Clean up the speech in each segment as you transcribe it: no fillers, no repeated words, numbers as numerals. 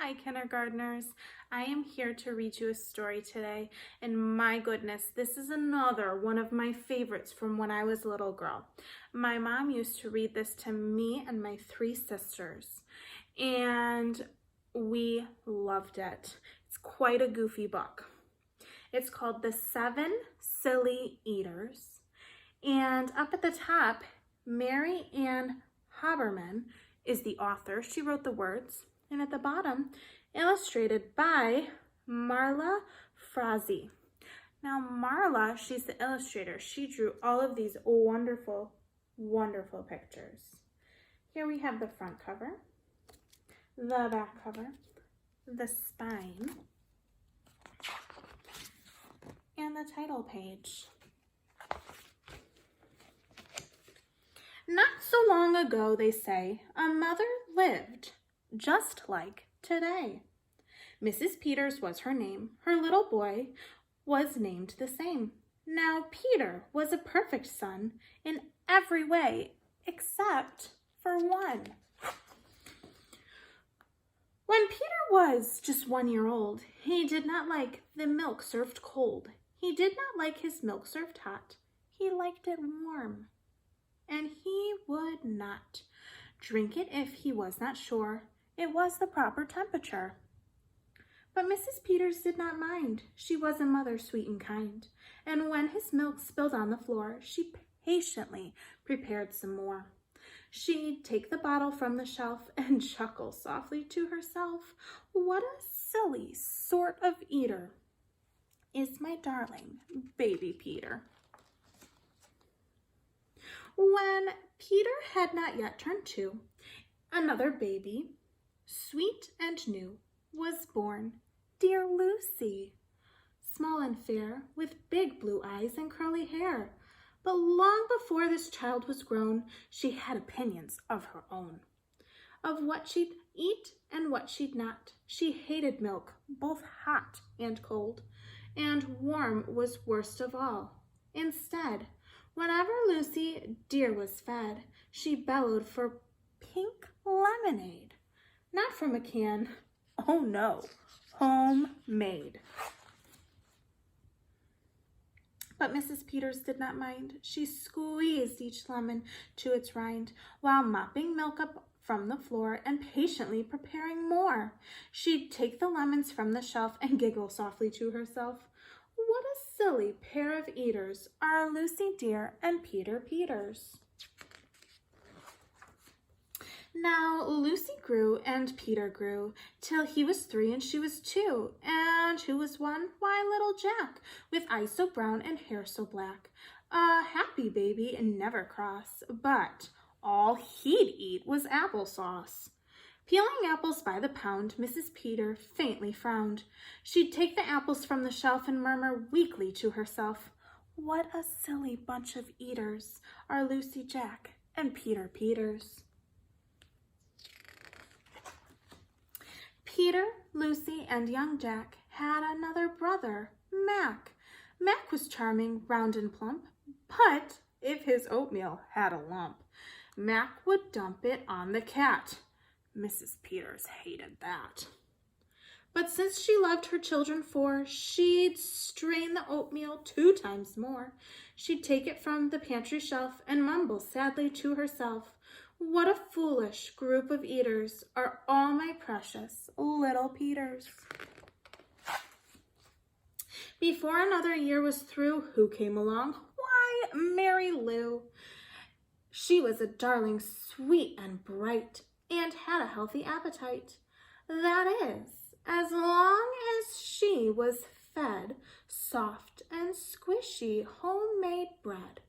Hi, kindergartners. I am here to read you a story today, and my goodness, this is another one of my favorites from when I was a little girl. My mom used to read this to me and my three sisters, and we loved it. It's quite a goofy book. It's called The Seven Silly Eaters, and up at the top, Mary Ann Haberman is the author. She wrote the words. And at the bottom, illustrated by Marla Frazee. Now Marla, she's the illustrator. She drew all of these wonderful, wonderful pictures. Here we have the front cover, the back cover, the spine, and the title page. Not so long ago, they say, a mother lived just like today. Mrs. Peters was her name. Her little boy was named the same. Now Peter was a perfect son in every way except for one. When Peter was just 1 year old, he did not like the milk served cold. He did not like his milk served hot. He liked it warm. And he would not drink it if he was not sure it was the proper temperature. But Mrs. Peters did not mind. She was a mother sweet and kind, and when his milk spilled on the floor, she patiently prepared some more. She'd take the bottle from the shelf and chuckle softly to herself. What a silly sort of eater is my darling baby Peter. When Peter had not yet turned 2, another baby, sweet and new, was born, dear Lucy, small and fair, with big blue eyes and curly hair. But long before this child was grown, she had opinions of her own, of what she'd eat and what she'd not. She hated milk, both hot and cold, and warm was worst of all. Instead, whenever Lucy dear was fed, she bellowed for pink lemonade. Not from a can, oh no, homemade. But Mrs. Peters did not mind. She squeezed each lemon to its rind while mopping milk up from the floor and patiently preparing more. She'd take the lemons from the shelf and giggle softly to herself. What a silly pair of eaters are Lucy dear and Peter Peters. Now Lucy grew and Peter grew, till he was 3 and she was 2. And who was 1? Why, little Jack, with eyes so brown and hair so black. A happy baby and never cross, but all he'd eat was applesauce. Peeling apples by the pound, Mrs. Peter faintly frowned. She'd take the apples from the shelf and murmur weakly to herself, what a silly bunch of eaters are Lucy, Jack, and Peter Peters. Peter, Lucy, and young Jack had another brother, Mac. Mac was charming, round and plump, but if his oatmeal had a lump, Mac would dump it on the cat. Mrs. Peters hated that. But since she loved her children 4, she'd strain the oatmeal 2 times more. She'd take it from the pantry shelf and mumble sadly to herself, what a foolish group of eaters are all my precious little Peters. Before another year was through, who came along? Why, Mary Lou. She was a darling, sweet and bright, and had a healthy appetite. That is, as long as she was fed soft and squishy homemade bread.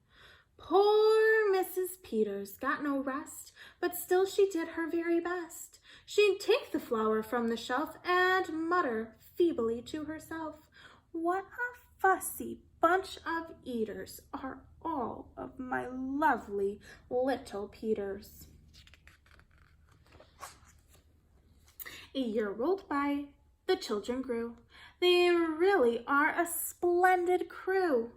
Poor Mrs. Peters got no rest, but still she did her very best. She'd take the flour from the shelf and mutter feebly to herself, what a fussy bunch of eaters are all of my lovely little Peters. A year rolled by, the children grew. They really are a splendid crew,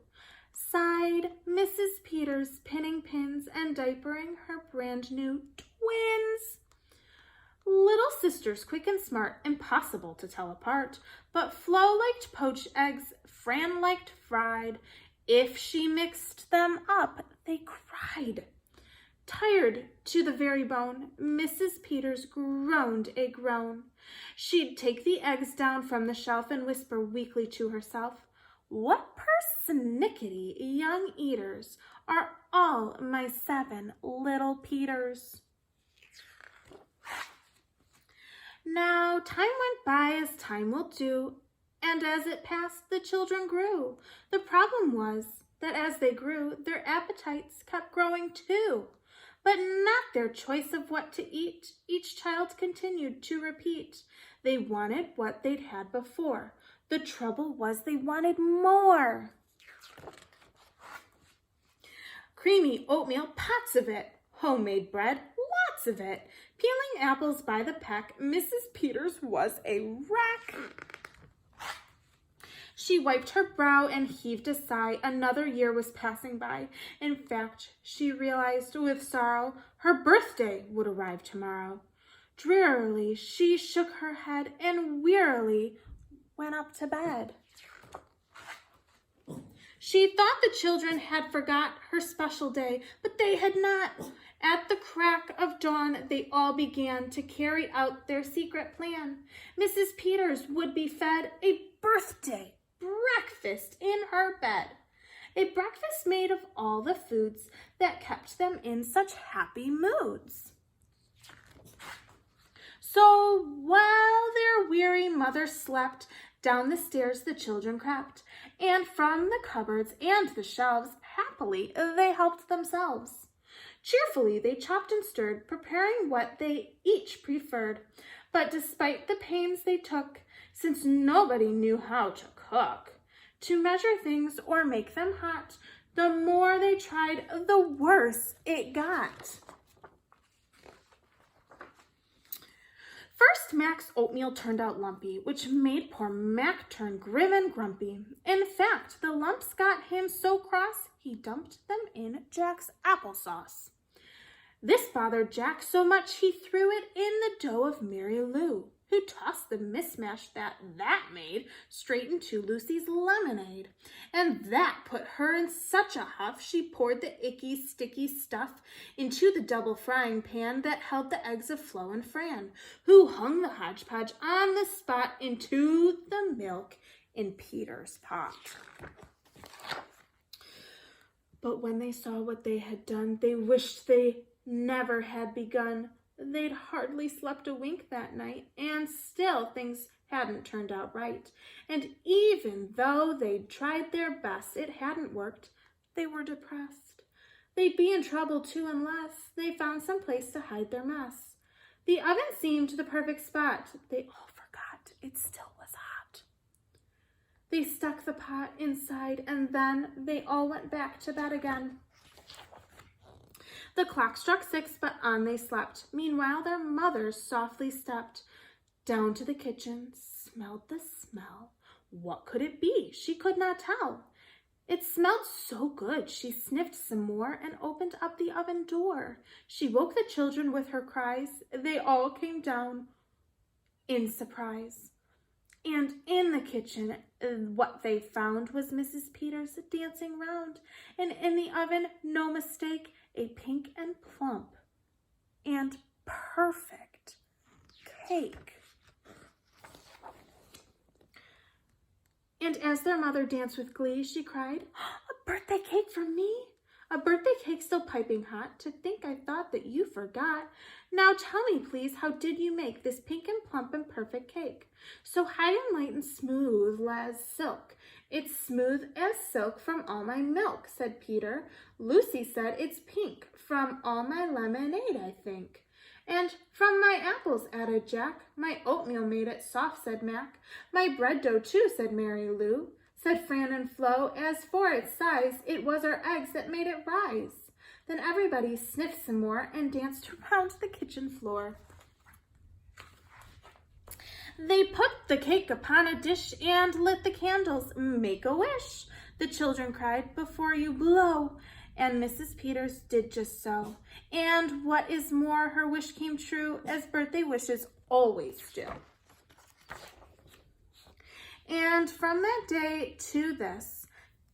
sighed Mrs. Peters, pinning pins and diapering her brand new twins. Little sisters, quick and smart, impossible to tell apart. But Flo liked poached eggs, Fran liked fried. If she mixed them up, they cried. Tired to the very bone, Mrs. Peters groaned a groan. She'd take the eggs down from the shelf and whisper weakly to herself, "What persnickety young eaters are all my 7 little Peters?" Now time went by as time will do, and as it passed, the children grew. The problem was that as they grew, their appetites kept growing too. But not their choice of what to eat. Each child continued to repeat. They wanted what they'd had before. The trouble was they wanted more. Creamy oatmeal, pots of it. Homemade bread, lots of it. Peeling apples by the peck, Mrs. Peters was a wreck. She wiped her brow and heaved a sigh. Another year was passing by. In fact, she realized with sorrow her birthday would arrive tomorrow. Drearily, she shook her head and wearily went up to bed. She thought the children had forgot her special day, but they had not. At the crack of dawn, they all began to carry out their secret plan. Mrs. Peters would be fed a birthday breakfast in her bed, a breakfast made of all the foods that kept them in such happy moods. So while their weary mother slept, down the stairs the children crept, and from the cupboards and the shelves happily they helped themselves. Cheerfully they chopped and stirred, preparing what they each preferred. But despite the pains they took, since nobody knew how to cook, to measure things or make them hot, the more they tried, the worse it got. First, Mac's oatmeal turned out lumpy, which made poor Mac turn grim and grumpy. In fact, the lumps got him so cross, he dumped them in Jack's applesauce. This bothered Jack so much he threw it in the dough of Mary Lou, who tossed the mismatch that made straight into Lucy's lemonade. And that put her in such a huff, she poured the icky, sticky stuff into the double frying pan that held the eggs of Flo and Fran, who hung the hodgepodge on the spot into the milk in Peter's pot. But when they saw what they had done, they wished they never had begun. They'd hardly slept a wink that night, and still things hadn't turned out right. And even though they'd tried their best, it hadn't worked. They were depressed. They'd be in trouble too unless they found some place to hide their mess. The oven seemed the perfect spot. They all forgot it still was hot. They stuck the pot inside, and then they all went back to bed again. The clock struck 6, but on they slept. Meanwhile, their mothers softly stepped down to the kitchen, smelled the smell. What could it be? She could not tell. It smelled so good. She sniffed some more and opened up the oven door. She woke the children with her cries. They all came down in surprise. And in the kitchen, what they found was Mrs. Peters dancing round. And in the oven, no mistake, a pink and plump and perfect cake. And as their mother danced with glee, she cried, "A birthday cake for me? A birthday cake still piping hot? To think I thought that you forgot. Now tell me, please, how did you make this pink and plump and perfect cake? So high and light and smooth as silk. It's smooth as silk from all my milk," said Peter. Lucy said, "It's pink from all my lemonade, I think." "And from my apples," added Jack. "My oatmeal made it soft," said Mac. "My bread dough, too," said Mary Lou. Said Fran and Flo, "As for its size, it was our eggs that made it rise." Then everybody sniffed some more and danced around the kitchen floor. They put the cake upon a dish and lit the candles. "Make a wish," the children cried, "before you blow." And Mrs. Peters did just so. And what is more, her wish came true, as birthday wishes always do. And from that day to this,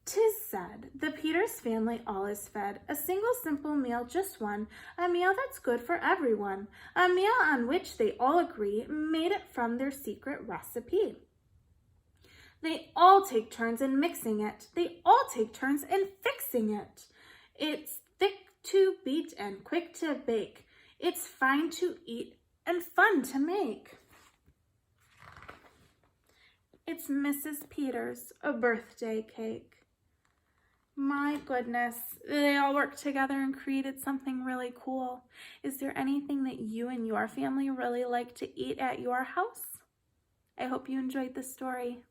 'tis said, the Peters family all is fed. A single simple meal, just one, a meal that's good for everyone. A meal on which they all agree, made it from their secret recipe. They all take turns in mixing it. They all take turns in fixing it. It's thick to beat and quick to bake. It's fine to eat and fun to make. It's Mrs. Peters, a birthday cake. My goodness, they all worked together and created something really cool. Is there anything that you and your family really like to eat at your house? I hope you enjoyed the story.